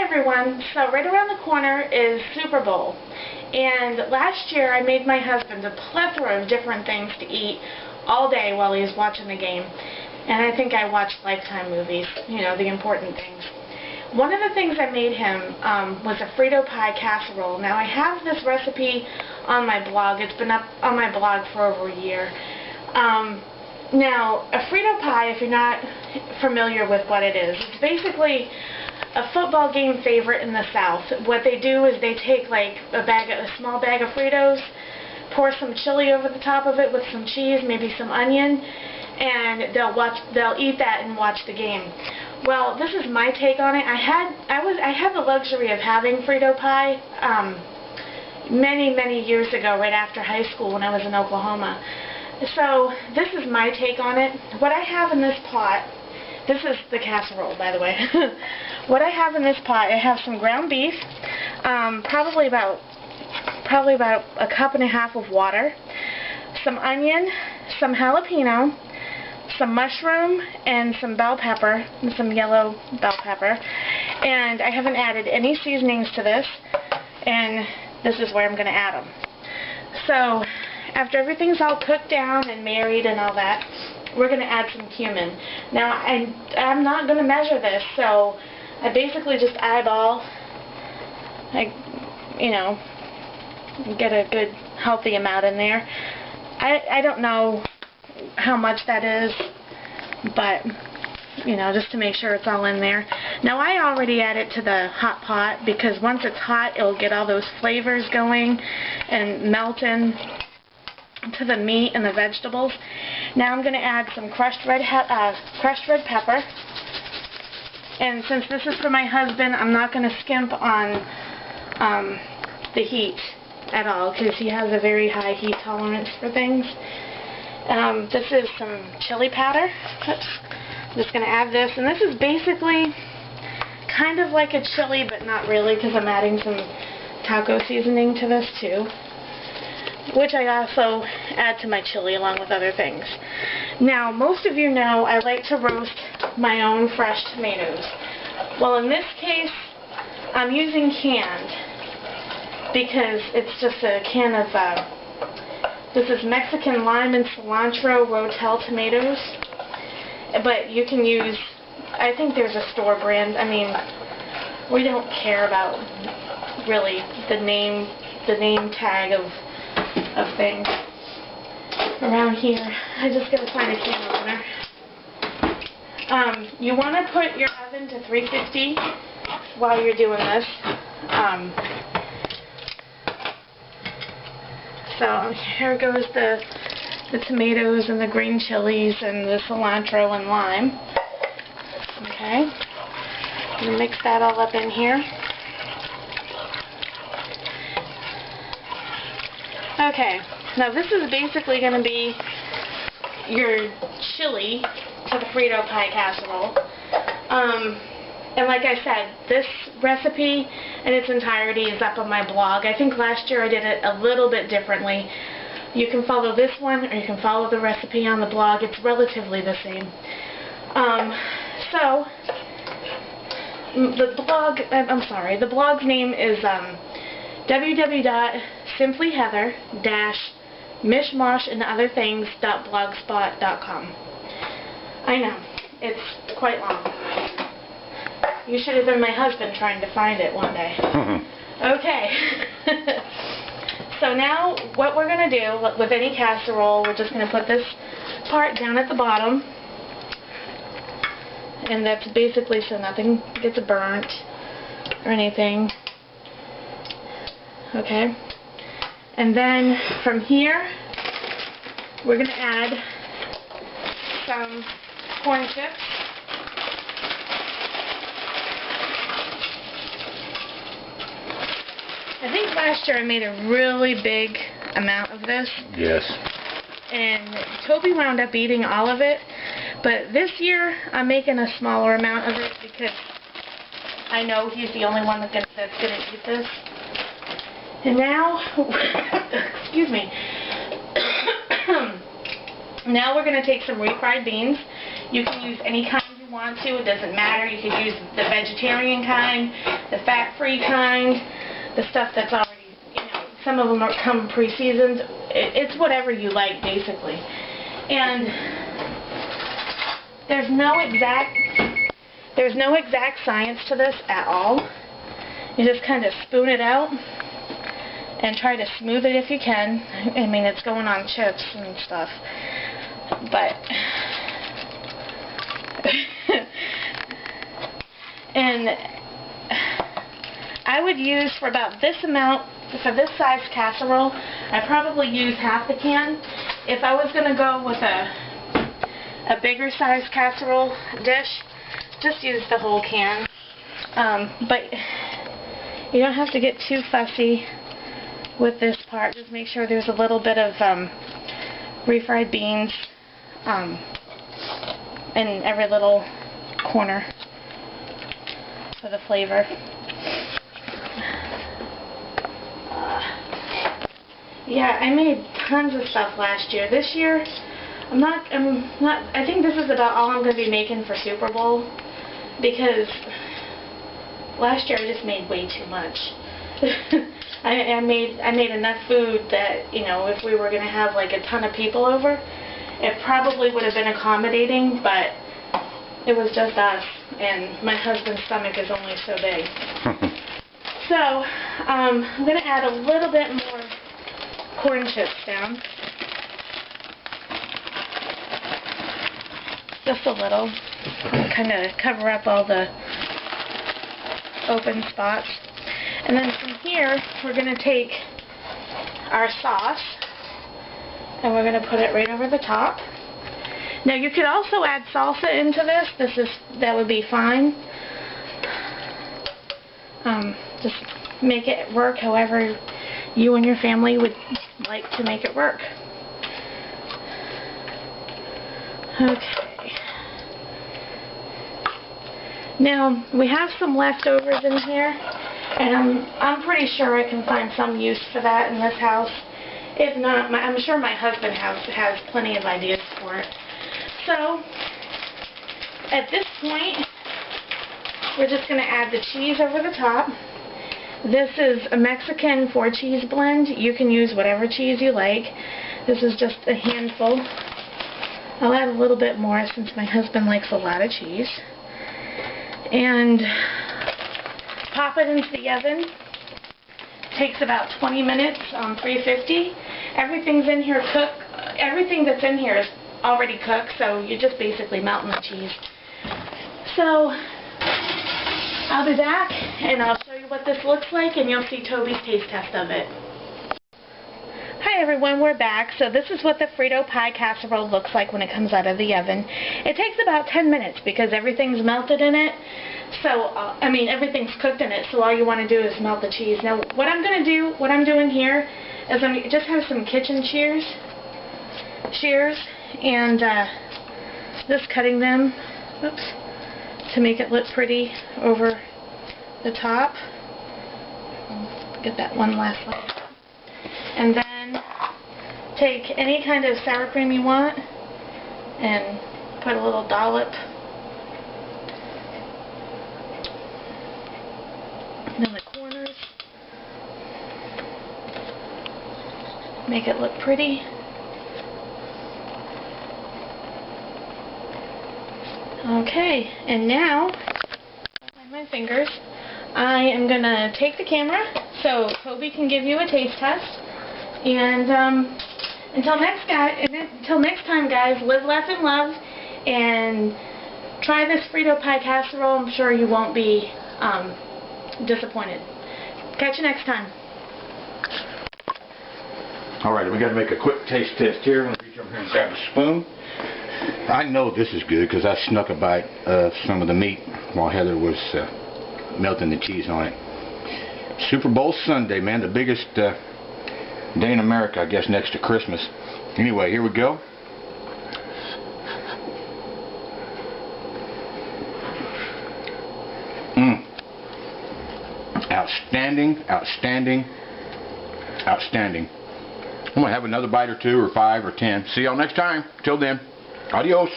everyone. So right around the corner is Super Bowl. And last year I made my husband a plethora of different things to eat all day while he was watching the game. And I think I watched Lifetime movies, you know, the important things. One of the things I made him was a Frito Pie Casserole. Now I have this recipe on my blog. It's been up on my blog for over a year. Now, a Frito Pie, if you're not familiar with what it is, it's basically a football game favorite in the South. What they do is they take like a small bag of Fritos, pour some chili over the top of it with some cheese, maybe some onion, and they'll eat that and watch the game. Well, this is my take on it. I had the luxury of having Frito Pie many years ago, right after high school when I was in Oklahoma. So this is my take on it. What I have in this pot, this is the casserole, by the way. What I have in this pot, I have some ground beef, probably about a cup and a half of water, some onion, some jalapeno, some mushroom, and some bell pepper, some yellow bell pepper. And I haven't added any seasonings to this, and this is where I'm going to add them. So after everything's all cooked down and married and all that, we're going to add some cumin. Now, I'm not going to measure this, so I basically just eyeball, get a good healthy amount in there. I don't know how much that is, but, just to make sure it's all in there. Now, I already add it to the hot pot because once it's hot, it'll get all those flavors going and melting to the meat and the vegetables. Now I'm going to add some crushed red pepper. And since this is for my husband, I'm not going to skimp on the heat at all because he has a very high heat tolerance for things. This is some chili powder. Oops. I'm just going to add this. And this is basically kind of like a chili, but not really because I'm adding some taco seasoning to this too, which I also add to my chili along with other things. Now, most of you know I like to roast my own fresh tomatoes. Well, in this case, I'm using canned because it's just a can of, this is Mexican lime and cilantro Rotel tomatoes. But you can use, I think there's a store brand. I mean, we don't care about really the name tag of things around here. I just gotta find a can opener. You want to put your oven to 350 while you're doing this. So here goes the tomatoes and the green chilies and the cilantro and lime. Okay, I'm gonna mix that all up in here. Okay, now this is basically going to be your chili to the Frito Pie Casserole. And like I said, this recipe in its entirety is up on my blog. I think last year I did it a little bit differently. You can follow this one or you can follow the recipe on the blog. It's relatively the same. So, the blog's name is www.simplyheather-mishmashandotherthings.blogspot.com. I know, it's quite long. You should have been my husband trying to find it one day. Okay. So now what we're going to do with any casserole, we're just going to put this part down at the bottom. And that's basically so nothing gets burnt or anything. Okay, and then from here we're going to add some corn chips. I think last year I made a really big amount of this. Yes. And Toby wound up eating all of it, but this year I'm making a smaller amount of it because I know he's the only one that's going to eat this. And now, excuse me, now we're going to take some refried beans. You can use any kind you want. want to. It doesn't matter. You could use the vegetarian kind, the fat-free kind, the stuff that's already, you know, some of them come pre-seasoned. It's whatever you like, basically. And there's no exact science to this at all. You just kind of spoon it out and try to smooth it if you can. I mean, it's going on chips and stuff, but and I would use, for about this amount, for this size casserole, I probably use half the can. If I was going to go with a bigger size casserole dish, just use the whole can. But you don't have to get too fussy with this part. Just make sure there's a little bit of refried beans in every little corner for the flavor. Yeah, I made tons of stuff last year. This year, I'm not, I think this is about all I'm going to be making for Super Bowl, because last year I just made way too much. I made enough food that, you know, if we were going to have like a ton of people over, it probably would have been accommodating, but it was just us, and my husband's stomach is only so big. So, I'm going to add a little bit more corn chips down. Just a little. Kind of cover up all the open spots. And then from here, we're going to take our sauce and we're going to put it right over the top. Now you could also add salsa into this. That would be fine. Just make it work however you and your family would like to make it work. Okay. Now we have some leftovers in here, and I'm pretty sure I can find some use for that in this house. If not, I'm sure my husband has plenty of ideas for it. So at this point, we're just going to add the cheese over the top. This is a Mexican 4-cheese blend. You can use whatever cheese you like. This is just a handful. I'll add a little bit more since my husband likes a lot of cheese. And pop it into the oven. Takes about 20 minutes on 350. Everything's in here cooked. Everything that's in here is already cooked, so you're just basically melting the cheese. So I'll be back and I'll show you what this looks like, and you'll see Toby's taste test of it. Hi everyone, we're back. So this is what the Frito Pie Casserole looks like when it comes out of the oven. It takes about 10 minutes because everything's melted in it. So, I mean, everything's cooked in it, so all you want to do is melt the cheese. Now, what I'm doing here is I'm just have some kitchen shears, and just cutting them, to make it look pretty over the top. Get that one last layer. And then take any kind of sour cream you want and put a little dollop. And in the corners. Make it look pretty. Okay, and now, on my fingers, I am going to take the camera so Toby can give you a taste test. And until next time, guys, live, laugh, and love, and try this Frito Pie Casserole. I'm sure you won't be disappointed. Catch you next time. Alright, we got to make a quick taste test here. Let me reach over here and grab a spoon. I know this is good because I snuck a bite of some of the meat while Heather was melting the cheese on it. Super Bowl Sunday, man, the biggest day in America, I guess, next to Christmas. Anyway, here we go. Outstanding, outstanding, outstanding. I'm going to have another bite or 2 or 5 or 10. See y'all next time. Till then, adios.